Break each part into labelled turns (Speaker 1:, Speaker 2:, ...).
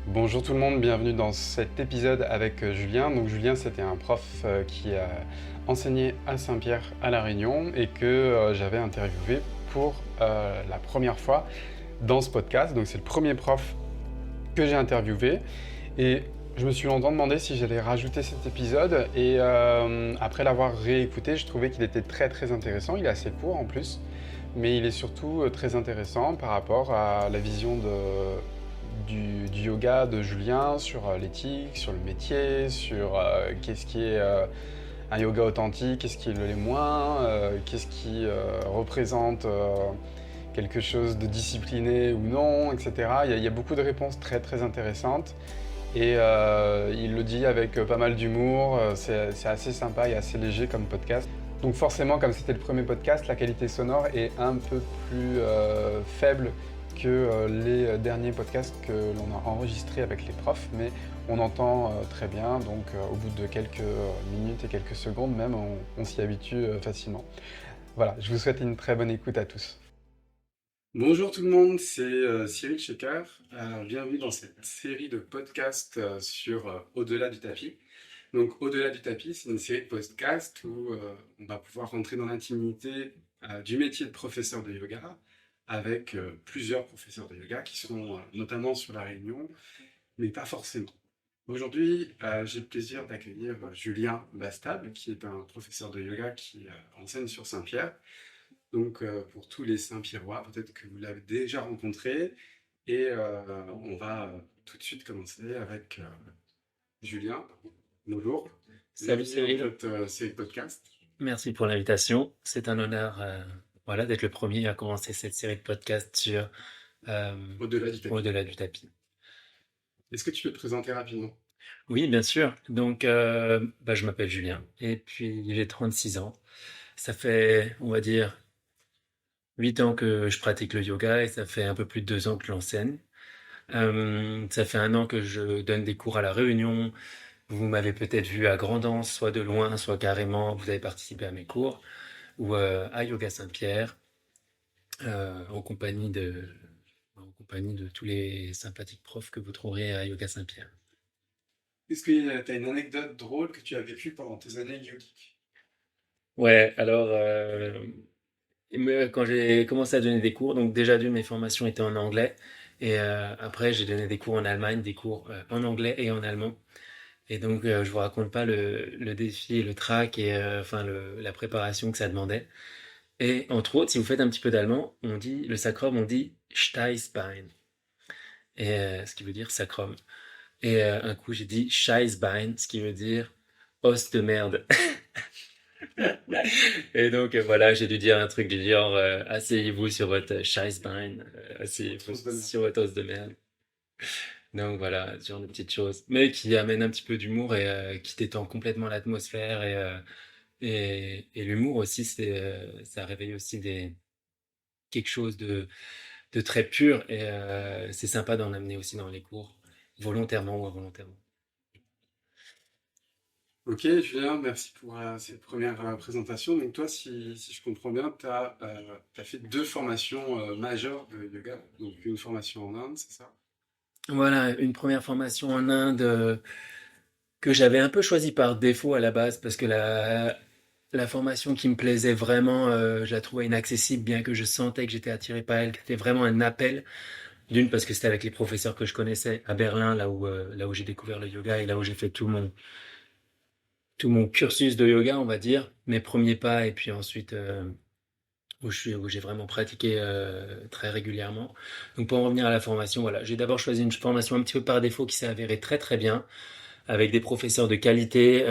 Speaker 1: Bonjour tout le monde, bienvenue dans cet épisode avec Julien. Donc Julien, c'était un prof qui a enseigné à Saint-Pierre à La Réunion et que j'avais interviewé pour la première fois dans ce podcast. Donc c'est le premier prof que j'ai interviewé et je me suis longtemps demandé si j'allais rajouter cet épisode et après l'avoir réécouté, je trouvais qu'il était très très intéressant. Il est assez court en plus, mais il est surtout très intéressant par rapport à la vision du yoga de Julien sur l'éthique, sur le métier, sur qu'est-ce qui est un yoga authentique, qu'est-ce qui l'est moins, qu'est-ce qui représente quelque chose de discipliné ou non, etc. Il y a beaucoup de réponses très très intéressantes et il le dit avec pas mal d'humour, c'est assez sympa et assez léger comme podcast. Donc forcément, comme c'était le premier podcast, la qualité sonore est un peu plus faible que les derniers podcasts que l'on a enregistrés avec les profs, mais on entend très bien, donc au bout de quelques minutes et quelques secondes même, on s'y habitue facilement. Voilà, je vous souhaite une très bonne écoute à tous. Bonjour tout le monde, c'est Cyril Shekhar. Bienvenue dans cette série de podcasts sur Au-delà du tapis. Donc, Au-delà du tapis, c'est une série de podcasts où on va pouvoir rentrer dans l'intimité du métier de professeur de yoga avec plusieurs professeurs de yoga qui sont notamment sur La Réunion, mais pas forcément. Aujourd'hui, j'ai le plaisir d'accueillir Julien Bastable, qui est un professeur de yoga qui enseigne sur Saint-Pierre. Donc, pour tous les Saint-Pierrois, peut-être que vous l'avez déjà rencontré. Et on va tout de suite commencer avec Julien. Bonjour.
Speaker 2: Salut
Speaker 1: Bienvenue dans
Speaker 2: Cyril,
Speaker 1: cette série de podcast.
Speaker 2: merci pour l'invitation. C'est un honneur voilà, d'être le premier à commencer cette série de podcasts sur euh,
Speaker 1: Au-delà du tapis.
Speaker 2: Au-delà du tapis.
Speaker 1: Est-ce que tu peux te présenter rapidement?
Speaker 2: Oui, bien sûr. Donc, je m'appelle Julien et puis j'ai 36 ans. Ça fait, on va dire, 8 ans que je pratique le yoga et ça fait un peu plus de 2 ans que je l'enseigne. Ça fait 1 an que je donne des cours à La Réunion. Vous m'avez peut-être vu à Grand'Anse, soit de loin, soit carrément, vous avez participé à mes cours, ou à Yoga Saint-Pierre. En en compagnie de tous les sympathiques profs que vous trouverez à Yoga Saint-Pierre.
Speaker 1: Est-ce que tu as une anecdote drôle que tu as vécue pendant tes années yogiques?
Speaker 2: Ouais, alors quand j'ai commencé à donner des cours, donc déjà d'une mes formations étaient en anglais et après j'ai donné des cours en Allemagne, des cours en anglais et en allemand. Et donc je vous raconte pas le défi, le trac et la préparation que ça demandait. Et entre autres, si vous faites un petit peu d'allemand, on dit le sacrum, on dit Steißbein, et ce qui veut dire sacrum. Et un coup, j'ai dit Scheißbein, ce qui veut dire os de merde. Et donc, voilà, j'ai dû dire un truc du genre asseyez-vous sur votre Scheißbein, asseyez-vous
Speaker 1: On se donne.
Speaker 2: sur votre os de merde. Donc voilà, ce genre de petites choses. Mais qui amènent un petit peu d'humour et qui détend complètement l'atmosphère. Et l'humour aussi, ça réveille aussi quelque chose de très pur. Et c'est sympa d'en amener aussi dans les cours, volontairement ou involontairement.
Speaker 1: Ok, Julien, merci pour cette première présentation. Donc toi, si je comprends bien, tu as, fait deux formations majeures de yoga. Donc une formation en Inde, c'est ça?
Speaker 2: Voilà, une première formation en Inde que j'avais un peu choisie par défaut à la base parce que la formation qui me plaisait vraiment, je la trouvais inaccessible, bien que je sentais que j'étais attiré par elle, que c'était vraiment un appel. D'une, parce que c'était avec les professeurs que je connaissais à Berlin, là où j'ai découvert le yoga et là où j'ai fait tout mon cursus de yoga, on va dire, mes premiers pas, et puis ensuite où j'ai vraiment pratiqué très régulièrement. Donc pour en revenir à la formation, voilà, j'ai d'abord choisi une formation un petit peu par défaut qui s'est avérée très très bien, avec des professeurs de qualité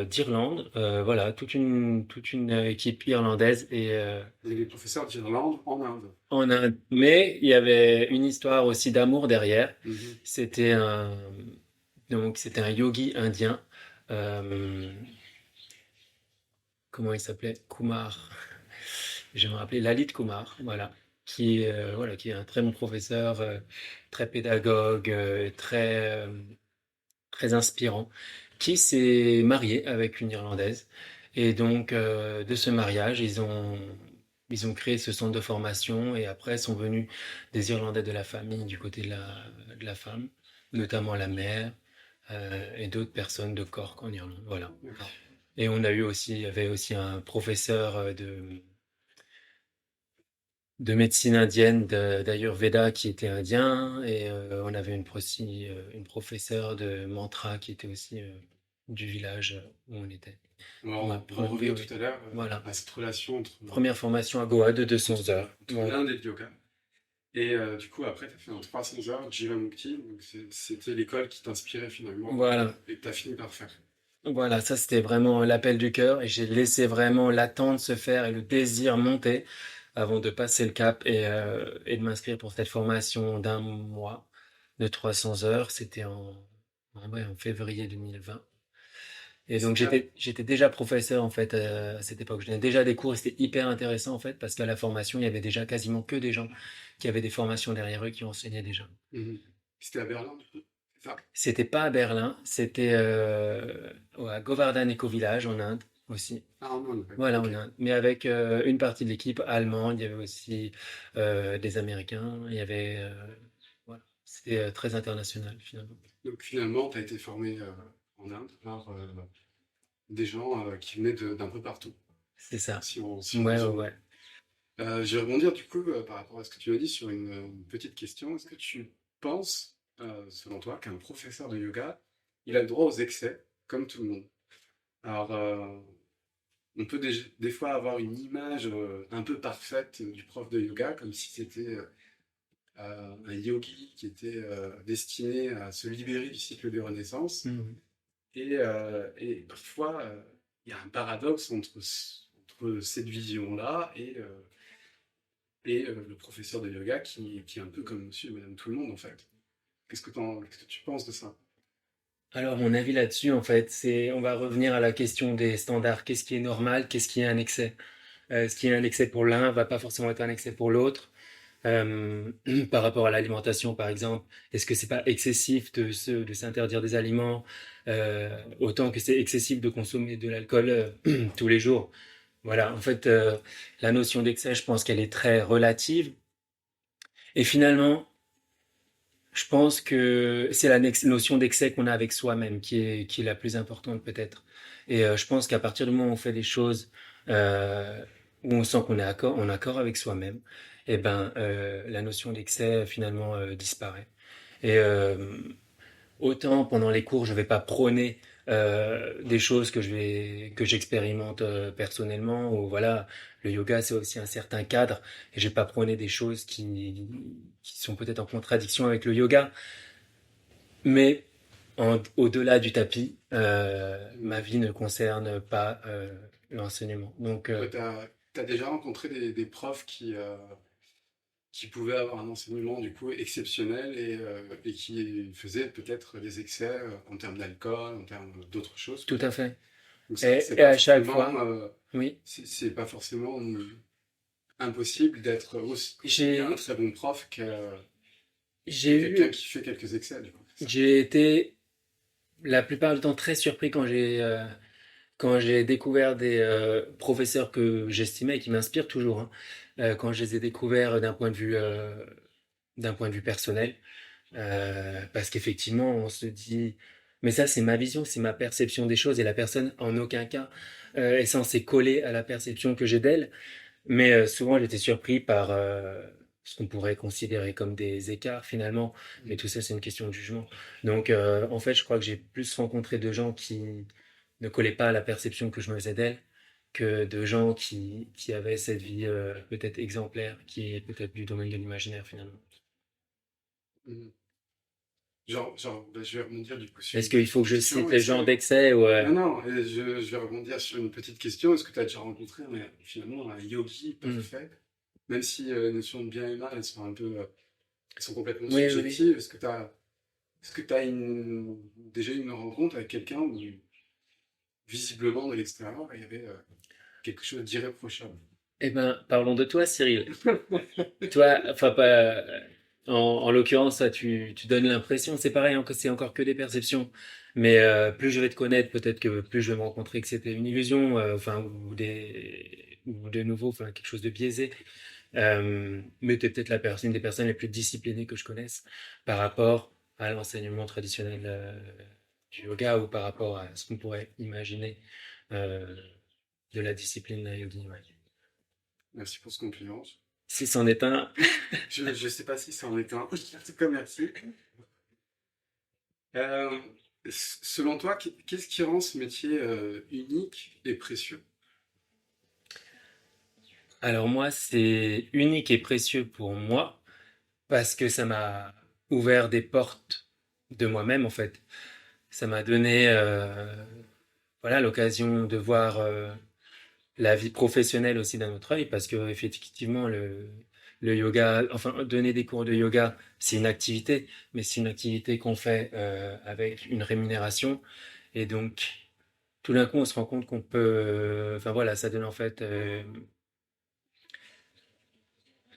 Speaker 2: d'Irlande, voilà, toute une équipe irlandaise et
Speaker 1: Et les professeurs d'Irlande en Inde.
Speaker 2: en Inde. Mais il y avait une histoire aussi d'amour derrière.
Speaker 1: Mhm.
Speaker 2: C'était un c'était un yogi indien. euh, Comment il s'appelait? Kumar. Je vais me rappeler Lalit Kumar, voilà, qui est un très bon professeur, très pédagogue, très inspirant, qui s'est marié avec une Irlandaise. Et donc, de ce mariage, ils ont créé ce centre de formation et après sont venus des Irlandais de la famille du côté de la femme. notamment la mère et d'autres personnes de Cork en Irlande. Voilà.
Speaker 1: D'accord.
Speaker 2: Et il y avait aussi un professeur de médecine indienne, d'Ayurveda qui était indien, et on avait une professeure de mantra qui était aussi du village où on était. Ouais,
Speaker 1: On va
Speaker 2: oui,
Speaker 1: revenir
Speaker 2: oui.
Speaker 1: tout à l'heure
Speaker 2: Voilà.
Speaker 1: à cette relation
Speaker 2: Première formation à Goa de 200 heures.
Speaker 1: entre
Speaker 2: Voilà.
Speaker 1: l'Inde et le yoga. Et du coup, après, tu as fait un 300 heures Jivamukti, donc c'était l'école qui t'inspirait finalement
Speaker 2: Voilà.
Speaker 1: et que tu as fini par faire.
Speaker 2: Voilà, ça c'était vraiment l'appel du cœur et j'ai laissé vraiment l'attente se faire et le désir monter avant de passer le cap et de m'inscrire pour cette formation d'un mois de 300 heures. C'était ouais, en février 2020. Et donc
Speaker 1: C'était
Speaker 2: j'étais déjà professeur en fait à cette époque. Je donnais déjà des cours et c'était hyper intéressant en fait parce qu'à la formation il y avait déjà quasiment que des gens qui avaient des formations derrière eux qui enseignaient déjà.
Speaker 1: Mhm. C'était à Berlin, du coup, c'est ça?
Speaker 2: C'était pas à Berlin, c'était à Govardhan Eco-Village en Inde aussi.
Speaker 1: Ah, en Inde, ouais.
Speaker 2: Voilà, en
Speaker 1: Ok.
Speaker 2: Inde. Mais avec une partie de l'équipe allemande, il y avait aussi des Américains, il y avait voilà, c'était très international finalement.
Speaker 1: Donc finalement, tu as été formé en Inde par des gens qui venaient d'un peu partout,
Speaker 2: C'est ça.
Speaker 1: si on
Speaker 2: Ouais, ouais,
Speaker 1: résume.
Speaker 2: ouais.
Speaker 1: Je vais rebondir du coup par rapport à ce que tu m'as dit sur une petite question. Est-ce que tu penses, selon toi, qu'un professeur de yoga, il a le droit aux excès, comme tout le monde? Alors, on peut des fois avoir une image un peu parfaite du prof de yoga, comme si c'était un yogi qui était destiné à se libérer du cycle de renaissance.
Speaker 2: Mhm.
Speaker 1: Et parfois, il y a un paradoxe entre cette vision-là et le professeur de yoga qui est un peu comme monsieur et madame tout le monde, en fait. Qu'est-ce que tu penses de ça?
Speaker 2: Alors mon avis là-dessus, en fait, c'est on va revenir à la question des standards. Qu'est-ce qui est normal? Qu'est-ce qui est un excès? Ce qui est un excès pour l'un va pas forcément être un excès pour l'autre. Euh, Par rapport à l'alimentation, par exemple, est-ce que c'est pas excessif de s'interdire des aliments autant que c'est excessif de consommer de l'alcool tous les jours? Voilà, en fait, la notion d'excès, je pense qu'elle est très relative. Et finalement, je pense que c'est la notion d'excès qu'on a avec soi-même qui est la plus importante peut-être. Et je pense qu'à partir du moment où on fait des choses où on sent qu'on est en accord avec soi-même, eh ben la notion d'excès finalement disparaît. Et autant pendant les cours, je vais pas prôner des choses que j'expérimente personnellement ou voilà, le yoga c'est aussi un certain cadre et je vais pas prôner des choses qui sont peut-être en contradiction avec le yoga, mais au-delà du tapis, ma vie ne concerne pas l'enseignement. Donc
Speaker 1: Tu as déjà rencontré des profs qui pouvaient avoir un enseignement du coup exceptionnel et qui faisaient peut-être des excès en termes d'alcool, en termes d'autres choses,
Speaker 2: tout à
Speaker 1: peut-être.
Speaker 2: fait.
Speaker 1: Donc
Speaker 2: Et à chaque fois, oui,
Speaker 1: c'est pas forcément impossible d'être aussi un
Speaker 2: j'ai
Speaker 1: très bon prof que
Speaker 2: j'ai
Speaker 1: quelqu'un
Speaker 2: eu
Speaker 1: qui fait quelques excès, du coup. C'est ça.
Speaker 2: j'ai été la plupart du temps très surpris quand j'ai découvert des professeurs que j'estimais et qui m'inspirent toujours, hein, quand je les ai découverts d'un point de vue personnel, parce qu'effectivement, on se dit, mais ça, c'est ma vision, c'est ma perception des choses, et la personne, en aucun cas, est censée coller à la perception que j'ai d'elle. Mais souvent, j'étais surpris par ce qu'on pourrait considérer comme des écarts finalement. Mais
Speaker 1: Mm.
Speaker 2: tout ça, c'est une question de jugement. Donc, en fait, je crois que j'ai plus rencontré de gens qui ne collaient pas à la perception que je me faisais d'elle que de gens qui avaient cette vie peut-être exemplaire, qui est peut-être du domaine de l'imaginaire finalement.
Speaker 1: Mm. Bah, je vais rebondir du coup sur
Speaker 2: Est-ce
Speaker 1: une
Speaker 2: qu'il faut
Speaker 1: petite
Speaker 2: que je
Speaker 1: question.
Speaker 2: cite les genres d'excès ou
Speaker 1: Non, non, je vais rebondir sur une petite question. Est-ce que tu as déjà rencontré finalement un yogi
Speaker 2: Hmm.
Speaker 1: parfait? Même si les notions de bien et mal, elles sont un peu, elles sont complètement
Speaker 2: Oui, oui, oui.
Speaker 1: subjectives. Est-ce que tu as déjà eu une rencontre avec quelqu'un où visiblement de l'extérieur, il y avait quelque chose d'irréprochable?
Speaker 2: Eh ben, parlons de toi, Cyril. Toi, enfin pas. En l'occurrence, ça, tu donnes l'impression, c'est pareil, hein, que c'est encore que des perceptions. Mais plus je vais te connaître, peut-être que plus je vais me rencontrer que c'était une illusion, enfin ou de nouveau, enfin quelque chose de biaisé. Mais t'es peut-être une des personnes les plus disciplinées que je connaisse par rapport à l'enseignement traditionnel du yoga ou par rapport à ce qu'on pourrait imaginer euh, de la discipline yogi. Ouais.
Speaker 1: Merci pour ce compliment.
Speaker 2: Si c'en est un,
Speaker 1: Je sais pas si ça en est un. En tout cas, merci. Euh, Selon toi, qu'est-ce qui rend ce métier unique et précieux?
Speaker 2: alors moi, c'est unique et précieux pour moi parce que ça m'a ouvert des portes de moi-même en fait. Ça m'a donné voilà l'occasion de voir la vie professionnelle aussi d'un autre œil parce que effectivement le yoga, enfin donner des cours de yoga, c'est une activité, mais c'est une activité qu'on fait avec une rémunération et donc tout d'un coup on se rend compte qu'on peut, enfin voilà, ça donne en fait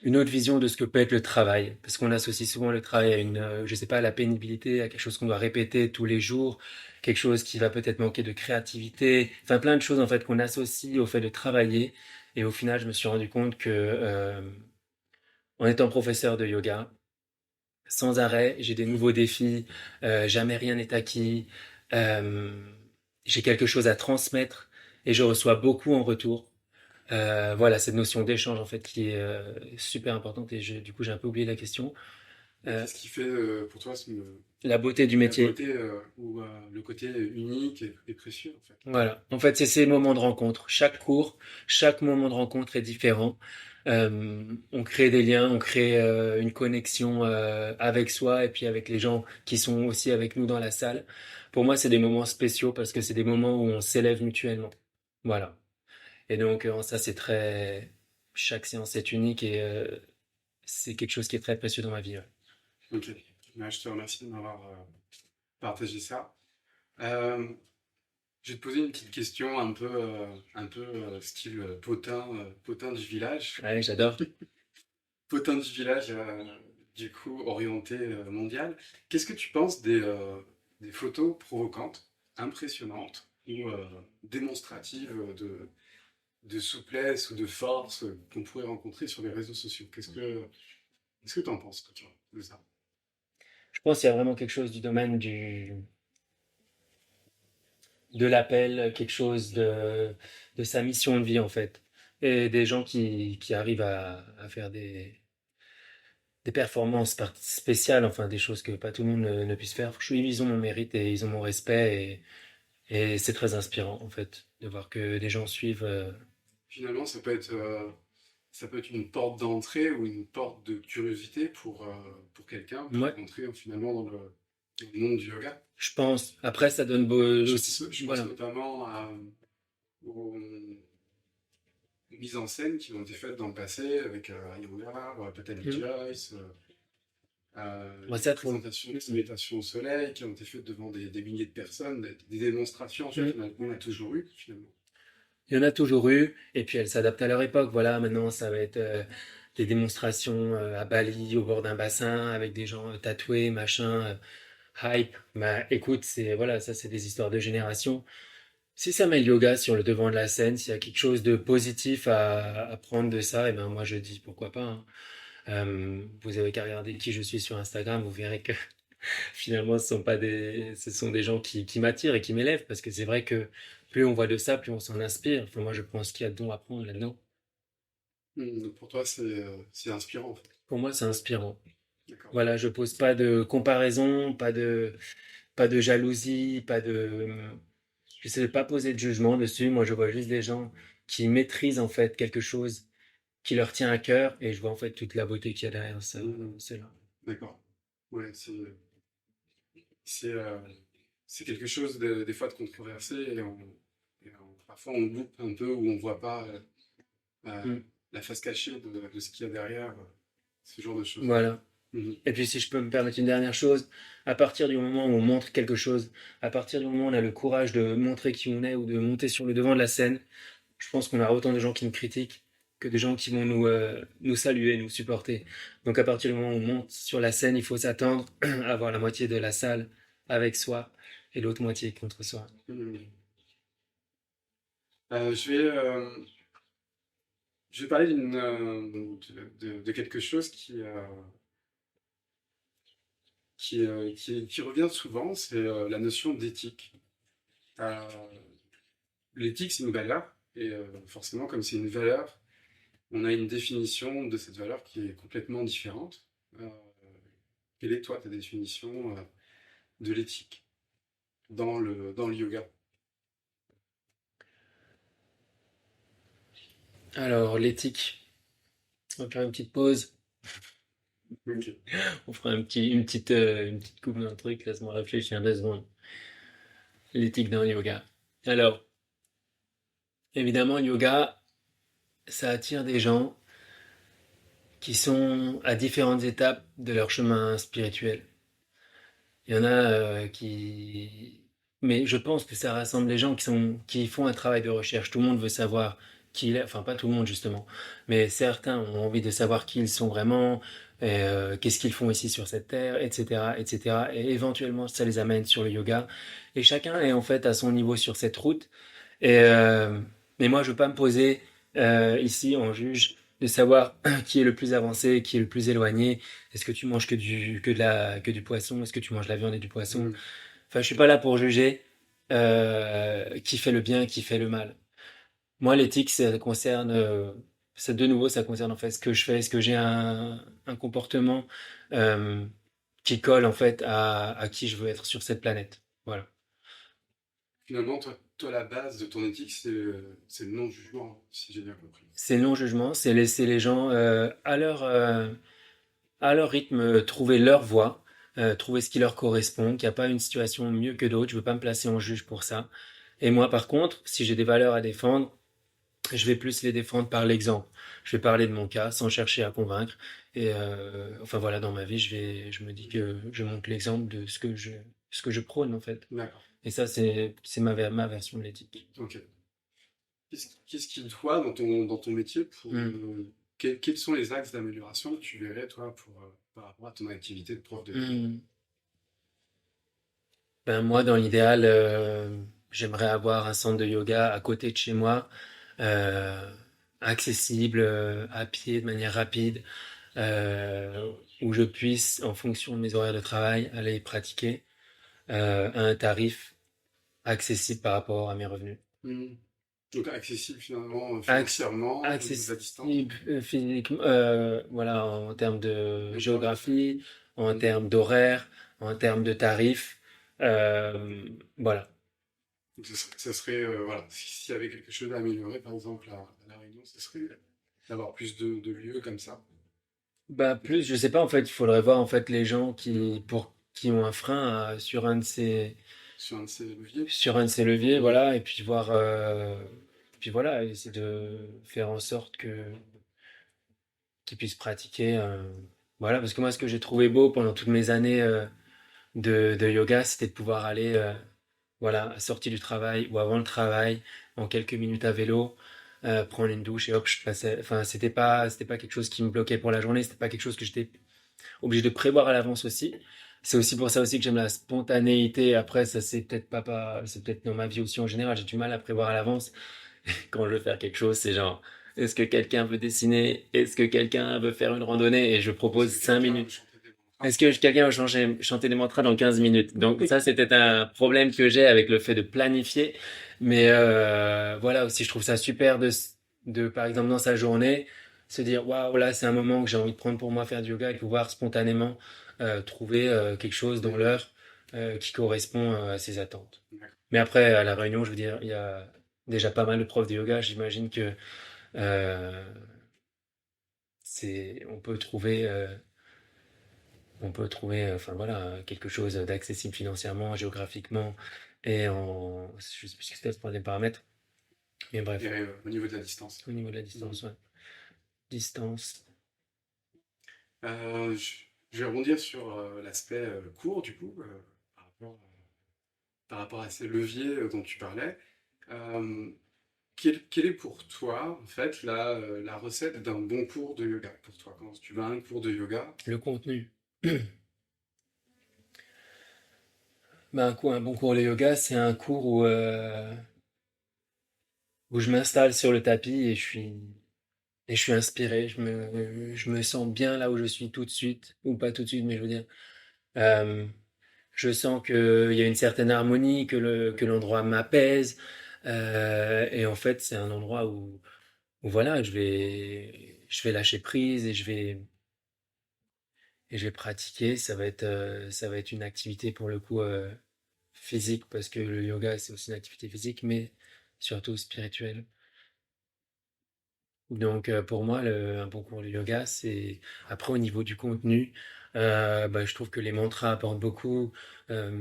Speaker 2: une autre vision de ce que peut être le travail, parce qu'on associe souvent le travail à une, je sais pas, à la pénibilité, à quelque chose qu'on doit répéter tous les jours, quelque chose qui va peut-être manquer de créativité, enfin plein de choses en fait qu'on associe au fait de travailler. Et au final, je me suis rendu compte que en étant professeur de yoga, sans arrêt, j'ai des nouveaux défis, jamais rien n'est acquis, euh, j'ai quelque chose à transmettre et je reçois beaucoup en retour. Voilà, cette notion d'échange en fait qui est super importante et du coup j'ai un peu oublié la question.
Speaker 1: Et
Speaker 2: Euh,
Speaker 1: qu'est-ce qui fait pour toi
Speaker 2: la beauté du
Speaker 1: la
Speaker 2: métier.
Speaker 1: beauté ou le côté unique et précieux en fait?
Speaker 2: Voilà. En fait, c'est ces moments de rencontre. Chaque cours, chaque moment de rencontre est différent. On crée des liens, on crée une connexion avec soi et puis avec les gens qui sont aussi avec nous dans la salle. Pour moi, c'est des moments spéciaux parce que c'est des moments où on s'élève mutuellement. Voilà. Et donc, ça, c'est très... Chaque séance est unique et c'est quelque chose qui est très précieux dans ma vie. Ouais.
Speaker 1: Ok. Ouais, je te remercie de m'avoir partagé ça. Euh, je vais te poser une petite question un peu style potin du village.
Speaker 2: Ouais, j'adore.
Speaker 1: Potin du village, du coup, orienté mondial. Qu'est-ce que tu penses des photos provocantes, impressionnantes ou démonstratives de souplesse ou de force qu'on pourrait rencontrer sur les réseaux sociaux? Qu'est-ce que tu en penses, toi, de ça?
Speaker 2: Je pense qu'il y a vraiment quelque chose du domaine de l'appel, quelque chose de sa mission de vie en fait. Et des gens qui arrivent à faire des performances spéciales, enfin des choses que pas tout le monde ne puisse faire. Ils ont mon mérite et ils ont mon respect et c'est très inspirant en fait de voir que des gens suivent.
Speaker 1: Finalement, ça peut être une porte d'entrée ou une porte de curiosité pour quelqu'un
Speaker 2: Ouais,
Speaker 1: pour rentrer finalement dans le monde du yoga.
Speaker 2: je pense. Après, ça donne beau aussi.
Speaker 1: Je pense
Speaker 2: Voilà.
Speaker 1: notamment aux mises en scène qui ont été faites dans le passé avec Iyengar, Patanjali
Speaker 2: Mm.
Speaker 1: Joyce,
Speaker 2: Moi,
Speaker 1: des
Speaker 2: ça, pour...
Speaker 1: présentations de méditation au soleil qui ont été faites devant des milliers de personnes, des démonstrations en fait,
Speaker 2: Mm.
Speaker 1: on a toujours eu finalement.
Speaker 2: Il y en a toujours eu, et puis elles s'adaptent à leur époque. Voilà, maintenant ça va être des démonstrations à Bali, au bord d'un bassin, avec des gens tatoués, machin, hype. Bah écoute, c'est voilà, ça c'est des histoires de génération. Si ça met le yoga sur le devant de la scène, s'il y a quelque chose de positif à prendre de ça, et ben moi je dis pourquoi pas. Hein. Vous avez qu'à regarder qui je suis sur Instagram, vous verrez que finalement ce sont des gens qui m'attirent et qui m'élèvent, parce que c'est vrai que plus on voit de ça, plus on s'en inspire. Enfin, moi je pense qu'il y a de bon à prendre là-dedans.
Speaker 1: Donc pour toi, c'est inspirant en fait.
Speaker 2: Pour moi, c'est inspirant.
Speaker 1: D'accord.
Speaker 2: Voilà, je pose pas de comparaison, pas de jalousie, j'essaie de pas poser de jugement dessus. Moi, je vois juste des gens qui maîtrisent en fait quelque chose qui leur tient à cœur et je vois en fait toute la beauté qu'il y a derrière ça,
Speaker 1: Mhm.
Speaker 2: cela.
Speaker 1: D'accord. Ouais, c'est euh, c'est quelque chose des fois de controversé parfois on loupe un peu ou on voit pas euh,
Speaker 2: Mm.
Speaker 1: la face cachée de ce qu'il y a derrière ce genre de choses.
Speaker 2: Voilà.
Speaker 1: Mhm.
Speaker 2: Et puis si je peux me permettre une dernière chose, à partir du moment où on montre quelque chose, à partir du moment où on a le courage de montrer qui on est ou de monter sur le devant de la scène, je pense qu'on aura autant de gens qui nous critiquent que de gens qui vont nous saluer, nous supporter. Donc à partir du moment où on monte sur la scène, il faut s'attendre à avoir la moitié de la salle avec soi et l'autre moitié contre soi.
Speaker 1: Mhm. Euh, je vais, euh, je vais parler de quelque chose qui qui revient souvent, c'est la notion d'éthique. Euh, L'éthique, c'est une valeur, et forcément, comme c'est une valeur, on a une définition de cette valeur qui est complètement différente. Euh, Quelle est, toi, ta définition de l'éthique dans le yoga?
Speaker 2: Alors, l'éthique, on va faire une petite pause.
Speaker 1: Ok.
Speaker 2: On fera une petite coupe d'un truc. Laisse-moi réfléchir 2 secondes. L'éthique dans le yoga. Alors, évidemment, le yoga, ça attire des gens qui sont à différentes étapes de leur chemin spirituel. Il y en a qui... Mais je pense que ça rassemble les gens qui font un travail de recherche. Tout le monde veut savoir qui il est. Enfin, pas tout le monde, justement. Mais certains ont envie de savoir qui ils sont vraiment, qu'est-ce qu'ils font ici sur cette terre, etc., etc. Et éventuellement, ça les amène sur le yoga. Et chacun est en fait à son niveau sur cette route. Et, mais moi, je veux pas me poser ici en juge de savoir qui est le plus avancé, qui est le plus éloigné. Est-ce que tu manges que du poisson? Est-ce que tu manges la viande et du poisson?
Speaker 1: Mm.
Speaker 2: Enfin, je suis pas là pour juger qui fait le bien, qui fait le mal. Moi, l'éthique, ça concerne, ça de nouveau, ça concerne en fait ce que je fais. Est-ce que j'ai un comportement euh, qui colle en fait à qui je veux être sur cette planète? Voilà.
Speaker 1: Finalement, toi, la base de ton éthique, c'est le non-jugement, si j'ai bien compris.
Speaker 2: C'est le non-jugement, c'est laisser les gens à leur rythme, trouver leur voie, trouver ce qui leur correspond, qu'il n'y a pas une situation mieux que d'autres. Je veux pas me placer en juge pour ça. Et moi, par contre, si j'ai des valeurs à défendre, je vais plus les défendre par l'exemple. Je vais parler de mon cas sans chercher à convaincre. Et enfin voilà, dans ma vie, je me dis que je montre l'exemple de ce que je prône en fait.
Speaker 1: D'accord.
Speaker 2: Et ça, c'est ma version de l'éthique.
Speaker 1: Ok. Qu'est-ce qui, toi, dans ton métier,
Speaker 2: Hmm.
Speaker 1: quels sont les axes d'amélioration que tu verrais, toi, par rapport à ton activité de prof de yoga?
Speaker 2: Hmm. Ben moi, dans l'idéal, j'aimerais avoir un centre de yoga à côté de chez moi, euh, accessible, à pied, de manière rapide, où je puisse, en fonction de mes horaires de travail, aller pratiquer à un tarif accessible par rapport à mes revenus.
Speaker 1: Hmm. Donc accessible finalement
Speaker 2: Acc-
Speaker 1: financièrement, au niveau de la distance.
Speaker 2: Accessible physiquement, voilà, en termes de
Speaker 1: Géographiquement.
Speaker 2: géographie, en
Speaker 1: Hmm.
Speaker 2: termes d'horaire, en termes de tarifs, voilà.
Speaker 1: Donc ça serait, voilà, s'il y avait quelque chose à améliorer, par exemple, à La Réunion, ce serait d'avoir plus de lieux comme ça.
Speaker 2: Bah plus, je sais pas en fait, il faudrait voir en fait les gens qui ont un frein sur
Speaker 1: Sur un de ces leviers.
Speaker 2: sur un de ces leviers,
Speaker 1: Hmm.
Speaker 2: voilà, et puis voir, puis voilà, essayer de faire en sorte que qu'ils puissent pratiquer, voilà, parce que moi ce que j'ai trouvé beau pendant toutes mes années de yoga, c'était de pouvoir aller, voilà, sortir du travail ou avant le travail, en quelques minutes à vélo, prendre une douche et hop, je passais. Enfin, c'était pas quelque chose qui me bloquait pour la journée, c'était pas quelque chose que j'étais obligé de prévoir à l'avance aussi. C'est aussi pour ça aussi que j'aime la spontanéité. Après, ça c'est peut-être dans ma vie aussi en général. J'ai du mal à prévoir à l'avance. Quand je veux faire quelque chose, c'est genre, est-ce que quelqu'un veut dessiner? Est-ce que quelqu'un veut faire une randonnée? Et je
Speaker 1: Est-ce
Speaker 2: propose
Speaker 1: que
Speaker 2: 5
Speaker 1: quelqu'un veut
Speaker 2: minutes.
Speaker 1: chanter des mantras?
Speaker 2: Est-ce que quelqu'un va chanter des mantras dans 15 minutes? Donc ça, c'était un problème que j'ai avec le fait de planifier. Mais voilà, aussi, je trouve ça super par exemple, dans sa journée, se dire, waouh, là, c'est un moment que j'ai envie de prendre pour moi faire du yoga et pouvoir spontanément trouver quelque chose dans
Speaker 1: Des-
Speaker 2: l'heure qui correspond à ses attentes.
Speaker 1: D'accord.
Speaker 2: Mais après, à La Réunion, je veux dire, il y a déjà pas mal de profs de yoga. J'imagine que euh, on peut trouver enfin voilà, quelque chose d'accessible financièrement, géographiquement je sais plus ce que c'était ce troisième paramètre, mais
Speaker 1: Et
Speaker 2: bref,
Speaker 1: au niveau de la distance.
Speaker 2: au niveau de la
Speaker 1: Mhm.
Speaker 2: distance, ouais. Distance.
Speaker 1: Je, je vais rebondir sur l'aspect court, du coup, par rapport, par rapport à ces leviers dont tu parlais. Euh, quelle est pour toi, en fait, la recette d'un bon cours de yoga pour toi? Quand tu vas à un cours de yoga,
Speaker 2: Le contenu. Ben, un bon cours de yoga, c'est un cours où je m'installe sur le tapis et je suis inspiré, je me sens bien là où je suis tout de suite, ou pas tout de suite, mais je veux dire, Euh, je sens qu'il y a une certaine harmonie, que l'endroit m'apaise. Et en fait, c'est un endroit où voilà, je vais lâcher prise et je vais pratiquer. Ça va être une activité pour le coup physique parce que le yoga c'est aussi une activité physique, mais surtout spirituelle. Donc pour moi, un bon cours de yoga, c'est après au niveau du contenu, bah, je trouve que les mantras apportent beaucoup.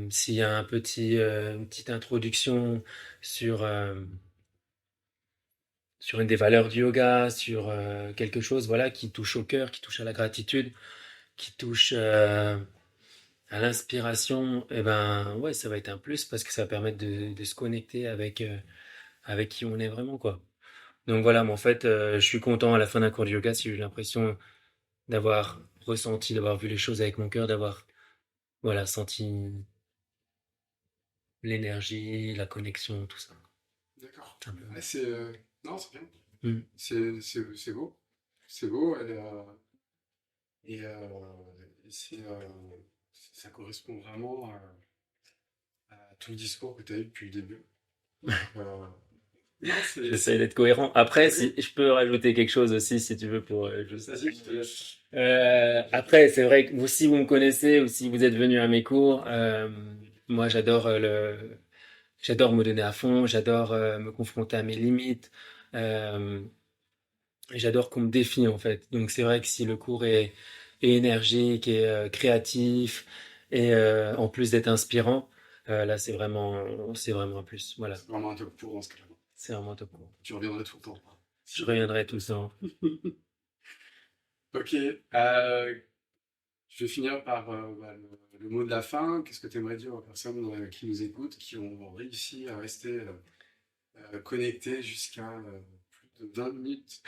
Speaker 2: S'il y a une petite introduction sur sur une des valeurs du yoga, sur quelque chose voilà qui touche au cœur, qui touche à la gratitude, qui touche à l'inspiration, et ben ouais, ça va être un plus parce que ça va permettre de se connecter avec qui on est vraiment quoi. Donc voilà, mais en fait, je suis content à la fin d'un cours de yoga si j'ai l'impression d'avoir ressenti, d'avoir vu les choses avec mon cœur, d'avoir voilà senti l'énergie, la connexion, tout ça.
Speaker 1: D'accord.
Speaker 2: Simplement.
Speaker 1: Ouais, non, c'est bien.
Speaker 2: Mm.
Speaker 1: C'est beau. C'est beau et, ça correspond vraiment à tout le discours que tu as eu depuis le début. Donc, non,
Speaker 2: J'essaie d'être cohérent. Après, si je peux rajouter quelque chose aussi, si tu veux, pour juste.
Speaker 1: vas-y, je te laisse.
Speaker 2: Après, c'est vrai que vous, si vous me connaissez ou si vous êtes venu à mes cours, moi, j'adore me donner à fond, j'adore me confronter à mes limites, euh, et j'adore qu'on me défie en fait. Donc, c'est vrai que si le cours est énergique et créatif et en plus d'être inspirant, là, c'est vraiment un plus. Voilà,
Speaker 1: C'est vraiment un top pour dans ce cas-là.
Speaker 2: c'est vraiment top cours.
Speaker 1: Tu reviendrais tout le temps.
Speaker 2: Je reviendrai tout le temps.
Speaker 1: Ok, je vais finir par bah, le mot de la fin. Qu'est-ce que tu aimerais dire aux personnes qui nous écoutent, qui ont réussi à rester connectées jusqu'à plus de 20 minutes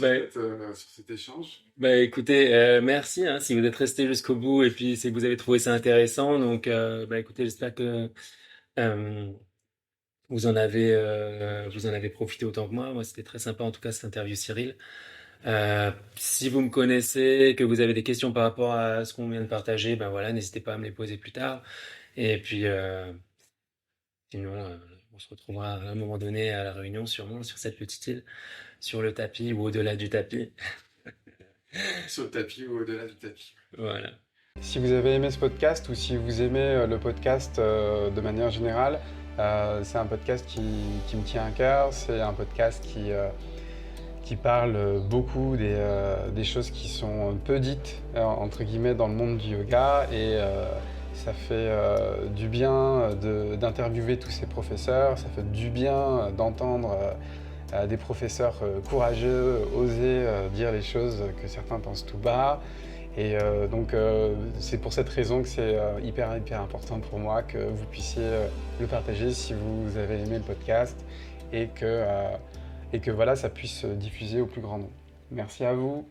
Speaker 2: Ben,
Speaker 1: sur cet échange?
Speaker 2: Bah écoutez, merci hein, si vous êtes resté jusqu'au bout et puis c'est que vous avez trouvé ça intéressant. Donc bah écoutez, j'espère que euh, vous en avez profité autant que moi. Moi, c'était très sympa en tout cas cette interview, Cyril. Si vous me connaissez, que vous avez des questions par rapport à ce qu'on vient de partager, ben voilà, n'hésitez pas à me les poser plus tard. Et puis sinon, on se retrouvera à un moment donné à la Réunion, sûrement sur cette petite île, sur le tapis ou au-delà du tapis.
Speaker 1: Sur le tapis ou au-delà du tapis.
Speaker 2: Voilà.
Speaker 1: Si vous avez aimé ce podcast ou si vous aimez le podcast de manière générale, c'est un podcast qui me tient à cœur. C'est un podcast qui parle beaucoup des choses qui sont peu dites, entre guillemets, dans le monde du yoga. Et ça fait du bien d'interviewer tous ces professeurs. Ça fait du bien d'entendre des professeurs courageux, oser dire les choses que certains pensent tout bas. Et donc c'est pour cette raison que c'est hyper important pour moi que vous puissiez le partager si vous avez aimé le podcast et que voilà, ça puisse diffuser au plus grand nombre. Merci à vous.